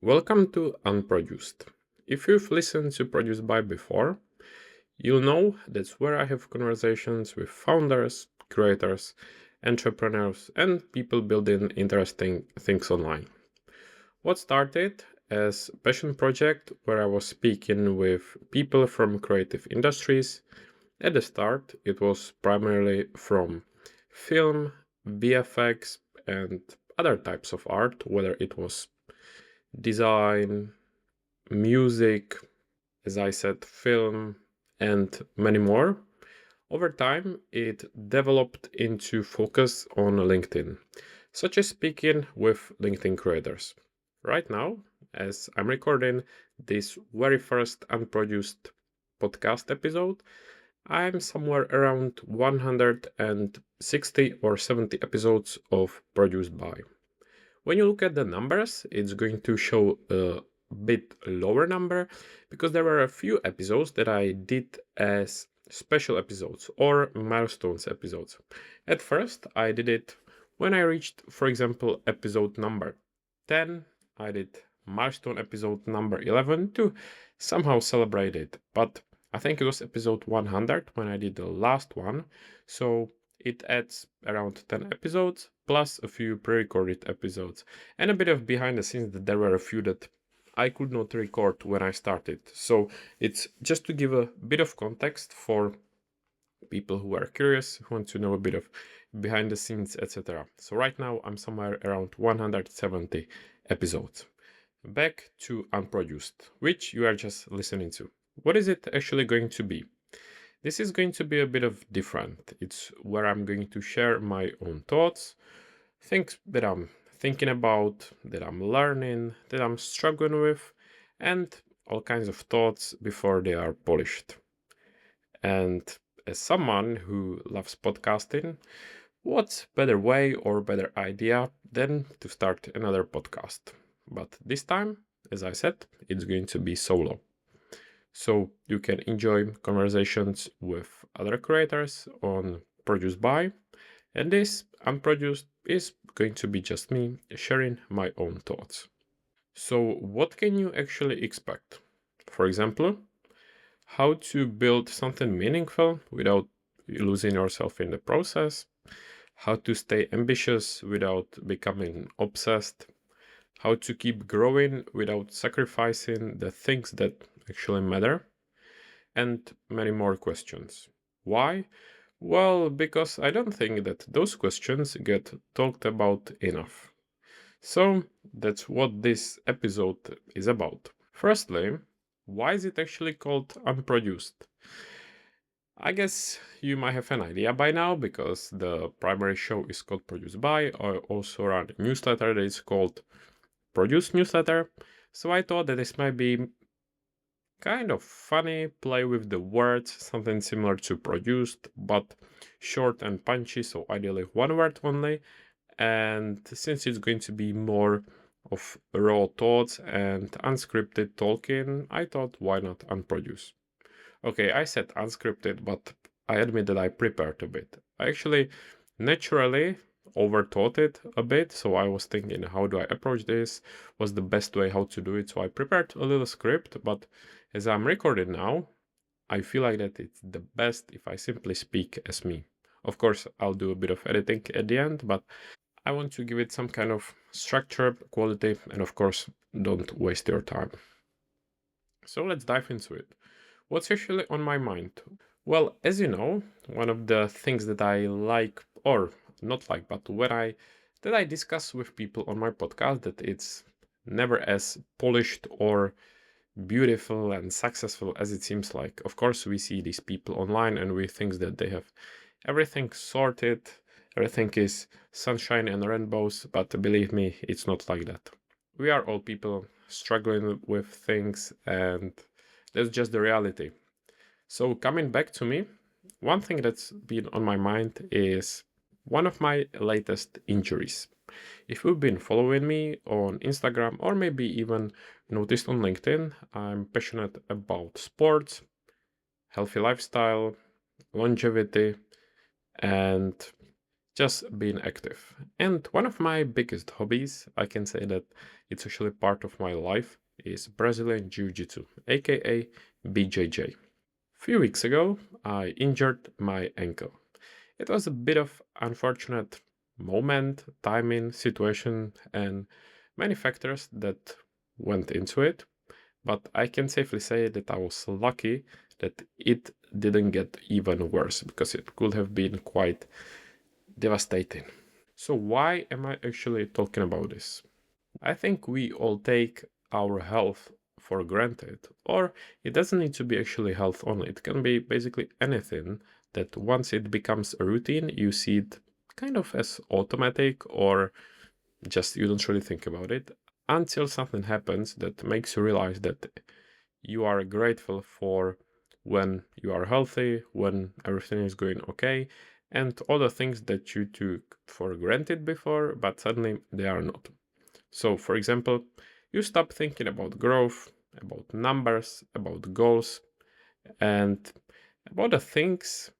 Welcome to Unproduced. If you've listened to Produced by before, you'll know that's where I have conversations with founders, creators, entrepreneurs, and people building interesting things online. What started as a passion project where I was speaking with people from creative industries. At the start, it was primarily from film, VFX, and other types of art, whether it was design, music, as I said, film, and many more. Over time, it developed into focus on LinkedIn, such as speaking with LinkedIn creators. Right now, as I'm recording this very first unproduced podcast episode, I'm somewhere around 160 or 70 episodes of Produced By. When you look at the numbers, it's going to show a bit lower number because there were a few episodes that I did as special episodes or milestones episodes. At first, I did it when I reached, for example, episode number 10. I did milestone episode number 11 to somehow celebrate it. But I think it was episode 100 when I did the last one. So it adds around 10 episodes plus a few pre-recorded episodes and a bit of behind the scenes that there were a few that I could not record when I started. So it's just to give a bit of context for people who are curious, who want to know a bit of behind the scenes, etc. So right now I'm somewhere around 170 episodes. Back to Unproduced, which you are just listening to. What is it actually going to be? This is going to be a bit of different. It's where I'm going to share my own thoughts, things that I'm thinking about, that I'm learning, that I'm struggling with, and all kinds of thoughts before they are polished. And as someone who loves podcasting, what better way or better idea than to start another podcast? But this time, as I said, it's going to be solo. So you can enjoy conversations with other creators on Produced By, and this Unproduced is going to be just me sharing my own thoughts. So what can you actually expect? For example, how to build something meaningful without losing yourself in the process, how to stay ambitious without becoming obsessed, how to keep growing without sacrificing the things that actually matter, and many more questions. Why? Well, because I don't think that those questions get talked about enough. So that's what this episode is about. Firstly, why is it actually called Unproduced? I guess you might have an idea by now because the primary show is called Produced By. I also run a newsletter that is called Produced Newsletter. So I thought that this might be kind of funny play with the words, something similar to produced, but short and punchy, so ideally one word only. And since it's going to be more of raw thoughts and unscripted talking, I thought why not unproduce? Okay, I said unscripted, but I admit that I prepared a bit. I actually naturally overthought it a bit, so I was thinking, how do I approach this? What's the best way how to do it? So I prepared a little script, but as I'm recording now, I feel like that it's the best if I simply speak as me. Of course, I'll do a bit of editing at the end, but I want to give it some kind of structure, quality, and of course, don't waste your time. So let's dive into it. What's actually on my mind? Well, as you know, one of the things that I like, or not like, but that I discuss with people on my podcast, that it's never as polished or beautiful and successful as it seems like. Of course, we see these people online and we think that they have everything sorted, everything is sunshine and rainbows, but believe me, it's not like that. We are all people struggling with things, and that's just the reality. So, coming back to me, one thing that's been on my mind is one of my latest injuries. If you've been following me on Instagram or maybe even noticed on LinkedIn, I'm passionate about sports, healthy lifestyle, longevity, and just being active. And one of my biggest hobbies, I can say that it's actually part of my life, is Brazilian Jiu-Jitsu, aka BJJ. Few weeks ago, I injured my ankle. It was a bit of unfortunate moment, timing, situation, and many factors that went into it, but I can safely say that I was lucky that it didn't get even worse because it could have been quite devastating. So, why am I actually talking about this? I think we all take our health for granted, or it doesn't need to be actually health only. It can be basically anything that once it becomes a routine, you see it kind of as automatic, or just you don't really think about it until something happens that makes you realize that you are grateful for when you are healthy, when everything is going okay, and all the things that you took for granted before, but suddenly they are not. So, for example, you stop thinking about growth, about numbers, about goals, and about the things,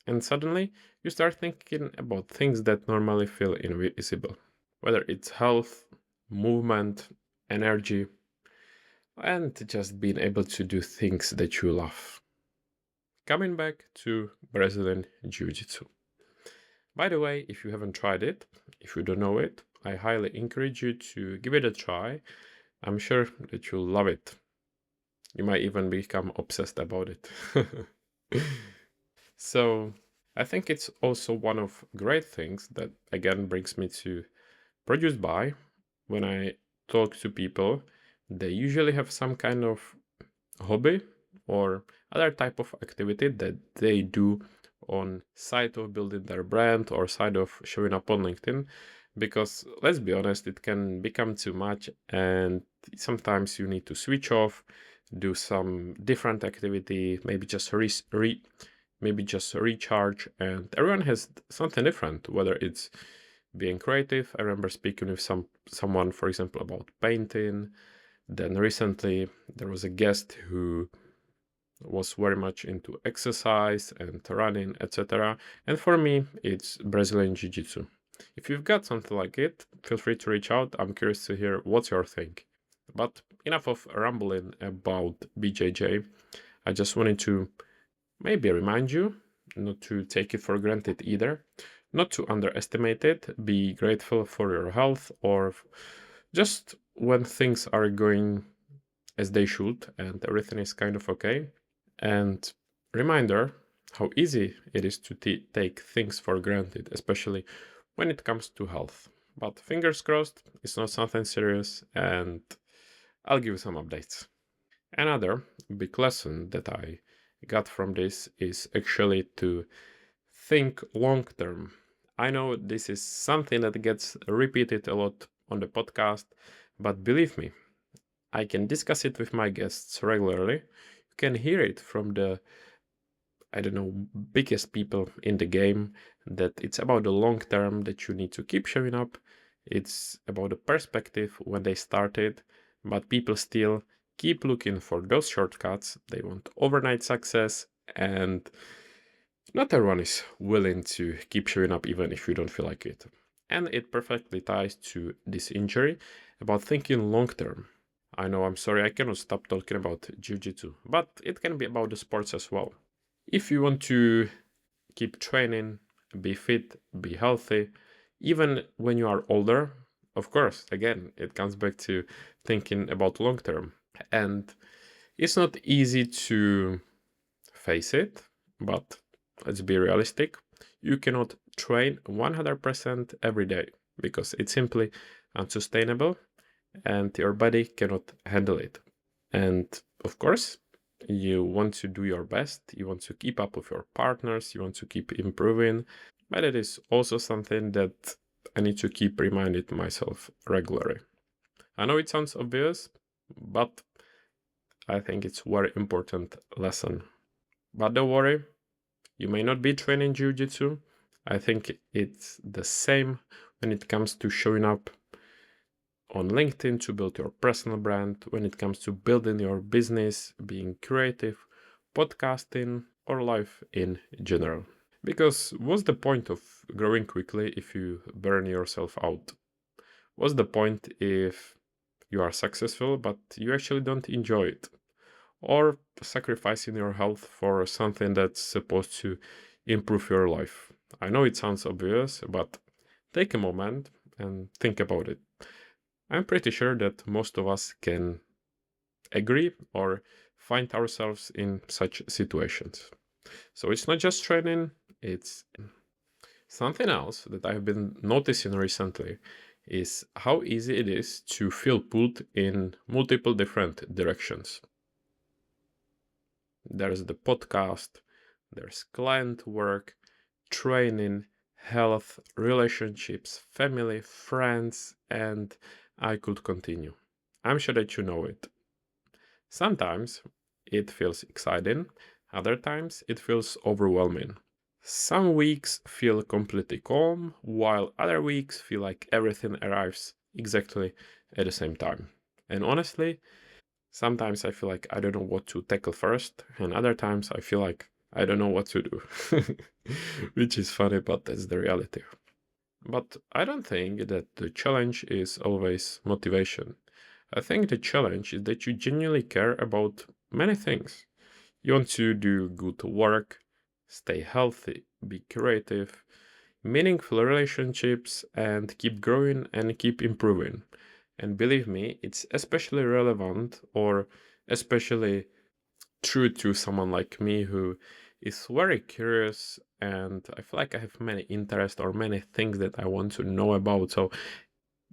and suddenly you start thinking about things that normally feel invisible, whether it's health, movement, energy, and just being able to do things that you love. Coming back to Brazilian Jiu Jitsu. By the way, if you haven't tried it, if you don't know it, I highly encourage you to give it a try. I'm sure that you'll love it. You might even become obsessed about it. So, I think it's also one of great things that again brings me to Produced By. When I talk to people, they usually have some kind of hobby or other type of activity that they do on side of building their brand or side of showing up on LinkedIn, because let's be honest, it can become too much and sometimes you need to switch off, do some different activity, maybe just maybe just recharge, and everyone has something different, whether it's being creative. I remember speaking with someone, for example, about painting. Then recently there was a guest who was very much into exercise and running, etc. And for me, it's Brazilian Jiu Jitsu. If you've got something like it, feel free to reach out. I'm curious to hear what's your thing. But enough of rambling about BJJ. I just wanted to maybe remind you not to take it for granted either, not to underestimate it, be grateful for your health, or just when things are going as they should and everything is kind of okay. And reminder how easy it is to take things for granted, especially when it comes to health. But fingers crossed, it's not something serious, and I'll give you some updates. Another big lesson that I got from this is actually to think long term. I know this is something that gets repeated a lot on the podcast, but believe me, I can discuss it with my guests regularly. You can hear it from the, I don't know, biggest people in the game, that it's about the long term, that you need to keep showing up. It's about the perspective when they started, but people still keep looking for those shortcuts. They want overnight success, and not everyone is willing to keep showing up even if you don't feel like it. And it perfectly ties to this injury about thinking long term. I know, I'm sorry, I cannot stop talking about jiu-jitsu, but it can be about the sports as well. If you want to keep training, be fit, be healthy, even when you are older, of course, again, it comes back to thinking about long term. And it's not easy to face it, but let's be realistic. You cannot train 100% every day because it's simply unsustainable and your body cannot handle it. And of course, you want to do your best, you want to keep up with your partners, you want to keep improving, but it is also something that I need to keep reminding myself regularly. I know it sounds obvious, but I think it's a very important lesson. But don't worry, you may not be training jiu-jitsu. I think it's the same when it comes to showing up on LinkedIn to build your personal brand, when it comes to building your business, being creative, podcasting, or life in general. Because what's the point of growing quickly if you burn yourself out? What's the point if you are successful but you actually don't enjoy it? Or sacrificing your health for something that's supposed to improve your life? I know it sounds obvious, but take a moment and think about it. I'm pretty sure that most of us can agree or find ourselves in such situations. So it's not just training, it's something else that I've been noticing recently is how easy it is to feel pulled in multiple different directions. There's the podcast, there's client work, training, health, relationships, family, friends, and I could continue. I'm sure that you know it. Sometimes it feels exciting, other times it feels overwhelming. Some weeks feel completely calm, while other weeks feel like everything arrives exactly at the same time. And honestly, sometimes I feel like I don't know what to tackle first, and other times I feel like I don't know what to do. Which is funny, but that's the reality. But I don't think that the challenge is always motivation. I think the challenge is that you genuinely care about many things. You want to do good work, stay healthy, be creative, meaningful relationships, and keep growing and keep improving. And believe me, it's especially relevant or especially true to someone like me who is very curious, and I feel like I have many interests or many things that I want to know about. So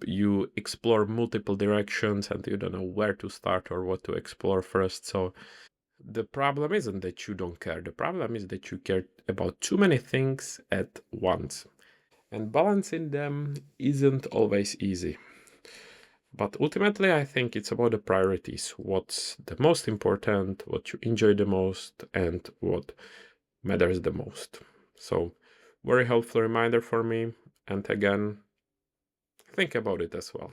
you explore multiple directions and you don't know where to start or what to explore first. So the problem isn't that you don't care. The problem is that you care about too many things at once. And balancing them isn't always easy. But ultimately, I think it's about the priorities. What's the most important, what you enjoy the most, and what matters the most. So, very helpful reminder for me. And again, think about it as well.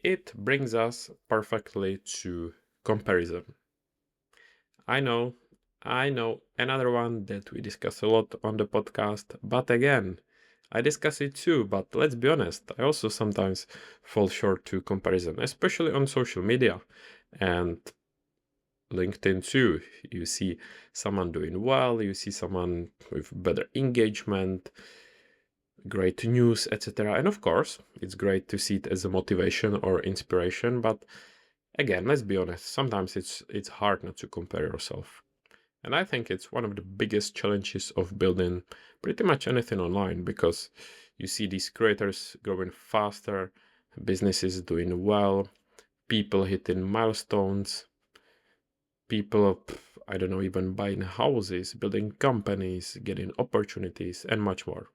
It brings us perfectly to comparison. I know, I know, another one that we discuss a lot on the podcast, but again, I discuss it too, but let's be honest, I also sometimes fall short to comparison, especially on social media and LinkedIn too. You see someone doing well, you see someone with better engagement, great news, etc. And of course, it's great to see it as a motivation or inspiration, but again, let's be honest, sometimes it's hard not to compare yourself. And I think it's one of the biggest challenges of building pretty much anything online because you see these creators growing faster, businesses doing well, people hitting milestones, people, I don't know, even buying houses, building companies, getting opportunities, and much more.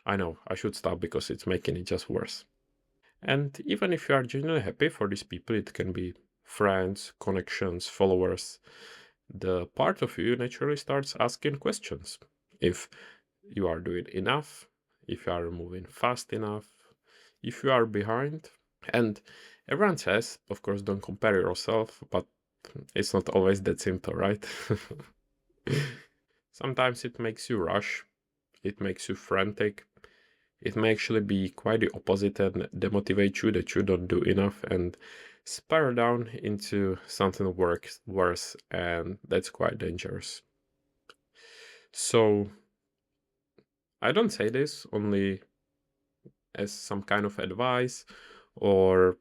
I know, I should stop because it's making it just worse. And even if you are genuinely happy for these people, it can be friends, connections, followers, the part of you naturally starts asking questions. If you are doing enough, if you are moving fast enough, if you are behind. And everyone says, of course, don't compare yourself, but it's not always that simple, right? Sometimes it makes you rush, it makes you frantic, it may actually be quite the opposite and demotivate you that you don't do enough and spiral down into something worse, and that's quite dangerous. So I don't say this only as some kind of advice or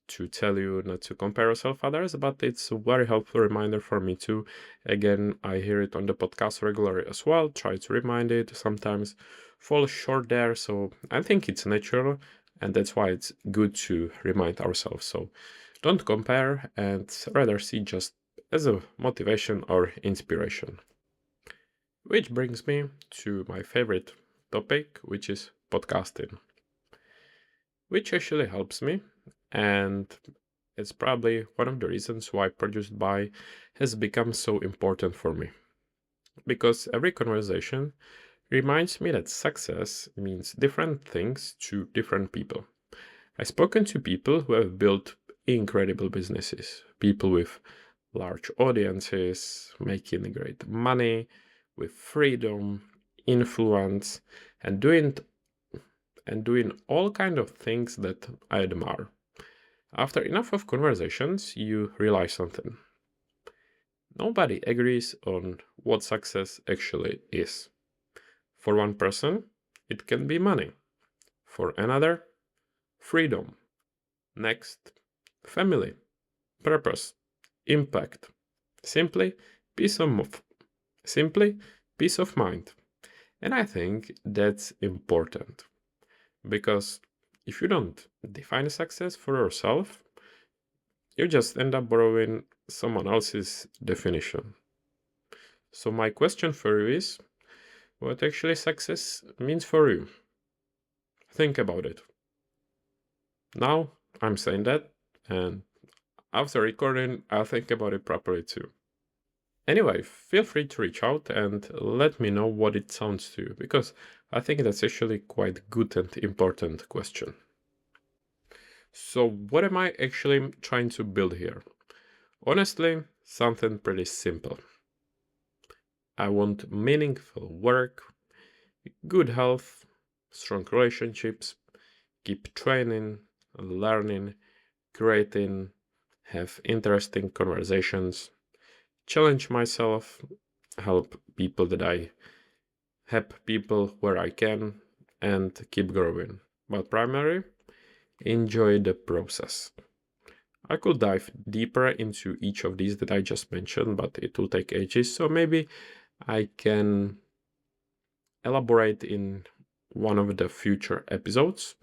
to tell you not to compare yourself with others, but it's a very helpful reminder for me too. Again, I hear it on the podcast regularly as well, try to remind it, sometimes fall short there, so I think it's natural, and that's why it's good to remind ourselves. So don't compare and rather see just as a motivation or inspiration. Which brings me to my favorite topic, which is podcasting, which actually helps me, and it's probably one of the reasons why Produced By has become so important for me. Because every conversation reminds me that success means different things to different people. I've spoken to people who have built incredible businesses, people with large audiences, making great money, with freedom, influence, and doing all kind of things that I admire. After enough of conversations, you realize something. Nobody agrees on what success actually is. For one person, it can be money. For another, freedom. Next, family, purpose, impact. Simply, peace of simply peace of mind. And I think that's important because if you don't define success for yourself, you just end up borrowing someone else's definition. So my question for you is, what actually success means for you? Think about it. Now I'm saying that, and after recording, I'll think about it properly too. Anyway, feel free to reach out and let me know what it sounds to you, because I think that's actually quite good and important question. So what am I actually trying to build here? Honestly, something pretty simple. I want meaningful work, good health, strong relationships, keep training, learning, creating, have interesting conversations, challenge myself, help people where I can, and keep growing. But primarily, enjoy the process. I could dive deeper into each of these that I just mentioned, but it will take ages, so maybe I can elaborate in one of the future episodes.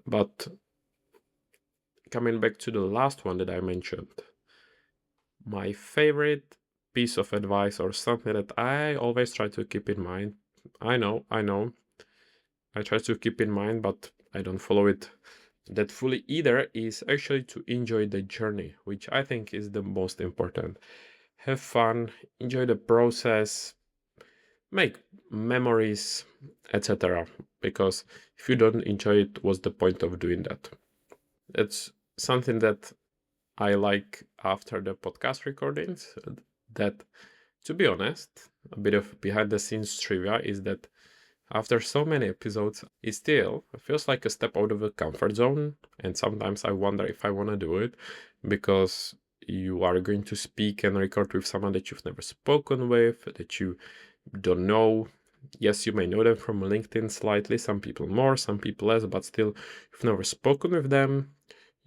But coming back to the last one that I mentioned, my favorite piece of advice or something that I always try to keep in mind, I know, I try to keep in mind, but I don't follow it that fully either, is actually to enjoy the journey, which I think is the most important. Have fun, enjoy the process, make memories, etc. Because if you don't enjoy it, what's the point of doing that? It's something that I like after the podcast recordings. That, to be honest, a bit of behind the scenes trivia is that after so many episodes, it still feels like a step out of the comfort zone. And sometimes I wonder if I want to do it, because you are going to speak and record with someone that you've never spoken with, that you don't know. Yes, you may know them from LinkedIn slightly, some people more, some people less, but still, you've never spoken with them.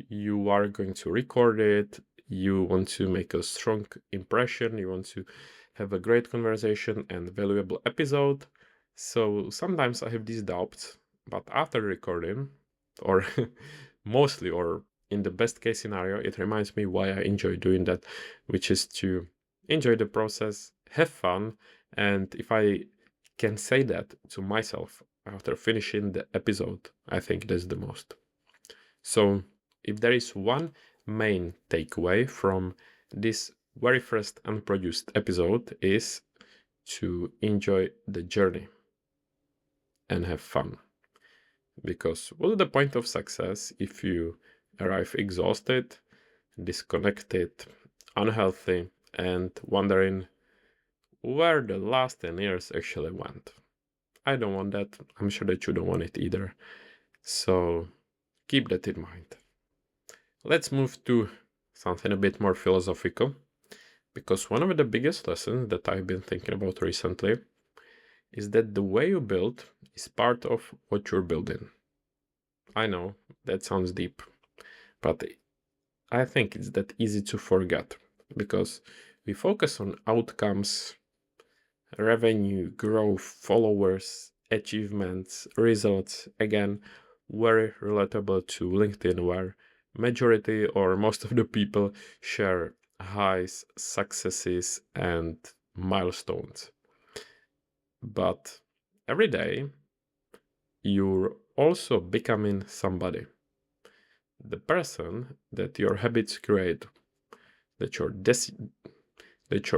You are going to record it. You want to make a strong impression. You want to have a great conversation and valuable episode. So sometimes I have these doubts, but after recording, or mostly, or in the best case scenario, it reminds me why I enjoy doing that, which is to enjoy the process, have fun, and if I can say that to myself after finishing the episode, I think that's the most. So if there is one main takeaway from this very first Unproduced episode, is to enjoy the journey and have fun. Because what's the point of success if you arrive exhausted, disconnected, unhealthy, and wondering where the last 10 years actually went? I don't want that. I'm sure that you don't want it either. So keep that in mind. Let's move to something a bit more philosophical, because one of the biggest lessons that I've been thinking about recently is that the way you build is part of what you're building. I know that sounds deep, but I think it's that easy to forget, because we focus on outcomes, revenue, growth, followers, achievements, results. Again, very relatable to LinkedIn, where majority or most of the people share highs, successes, and milestones. But every day, you're also becoming somebody. The person that your habits create, that your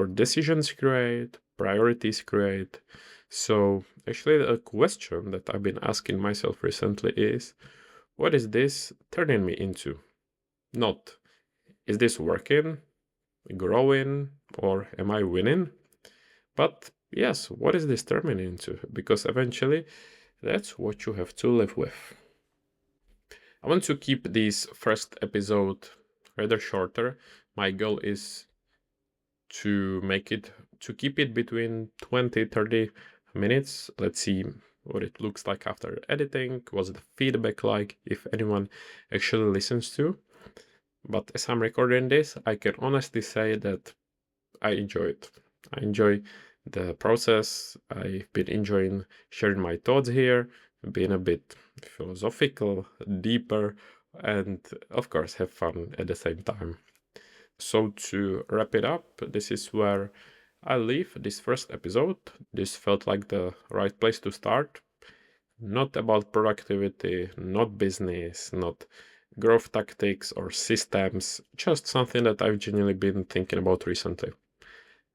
decisions create, priorities create. So actually, a question that I've been asking myself recently is, what is this turning me into? Not, is this working, growing, or am I winning? But yes, what is this turning into? Because eventually that's what you have to live with. I want to keep this first episode rather shorter. My goal is to keep it between 20-30 minutes. Let's see what it looks like after editing, what's the feedback like, if anyone actually listens to. But as I'm recording this, I can honestly say that I enjoy it. I enjoy the process. I've been enjoying sharing my thoughts here, being a bit philosophical, deeper, and of course have fun at the same time. So to wrap it up, this is where I leave this first episode. This felt like the right place to start. Not about productivity, not business, not growth tactics or systems, just something that I've genuinely been thinking about recently.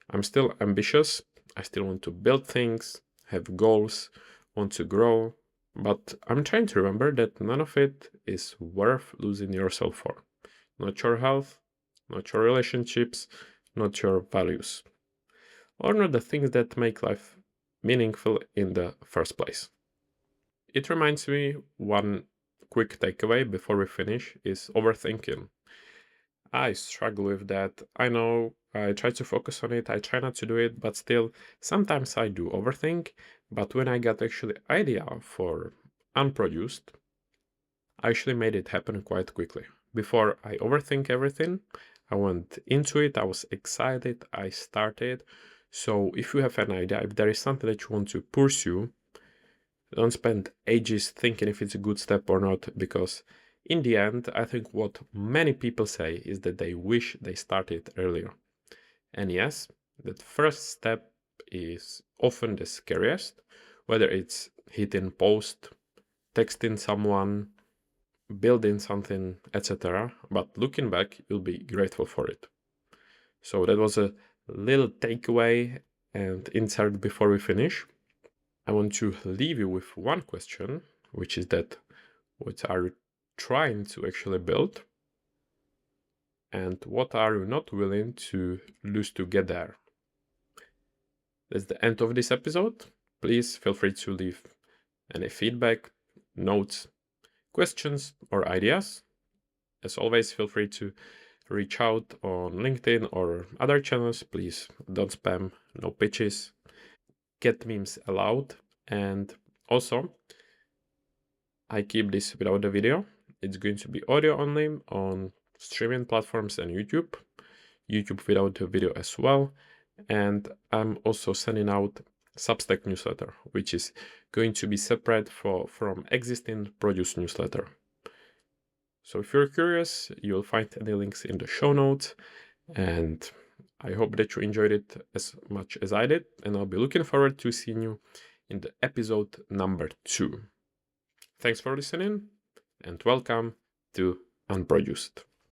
I'm still ambitious. I still want to build things, have goals, want to grow, but I'm trying to remember that none of it is worth losing yourself for. Not your health, not your relationships, not your values, or not the things that make life meaningful in the first place. It reminds me one quick takeaway before we finish is overthinking. I struggle with that. I know I try to focus on it, I try not to do it, but still, sometimes I do overthink. But when I got actually idea for Unproduced, I actually made it happen quite quickly. Before I overthink everything, I went into it, I was excited, I started. So if you have an idea, if there is something that you want to pursue, don't spend ages thinking if it's a good step or not, because in the end, I think what many people say is that they wish they started earlier. And yes, that first step is often the scariest, whether it's hitting post, texting someone, building something, etc. But looking back, you'll be grateful for it. So that was a little takeaway and insert before we finish. I want to leave you with one question, which is that what are you trying to actually build? And what are you not willing to lose to get there? That's the end of this episode. Please feel free to leave any feedback, notes, questions, or ideas. As always, feel free to reach out on LinkedIn or other channels. Please don't spam, no pitches. Get memes allowed. And also, I keep this without the video. It's going to be audio only on streaming platforms and YouTube. YouTube without the video as well. And I'm also sending out Substack newsletter, which is going to be separate from existing Produce newsletter. So if you're curious, you'll find any links in the show notes. And I hope that you enjoyed it as much as I did. And I'll be looking forward to seeing you in the episode number 2. Thanks for listening and welcome to Unproduced.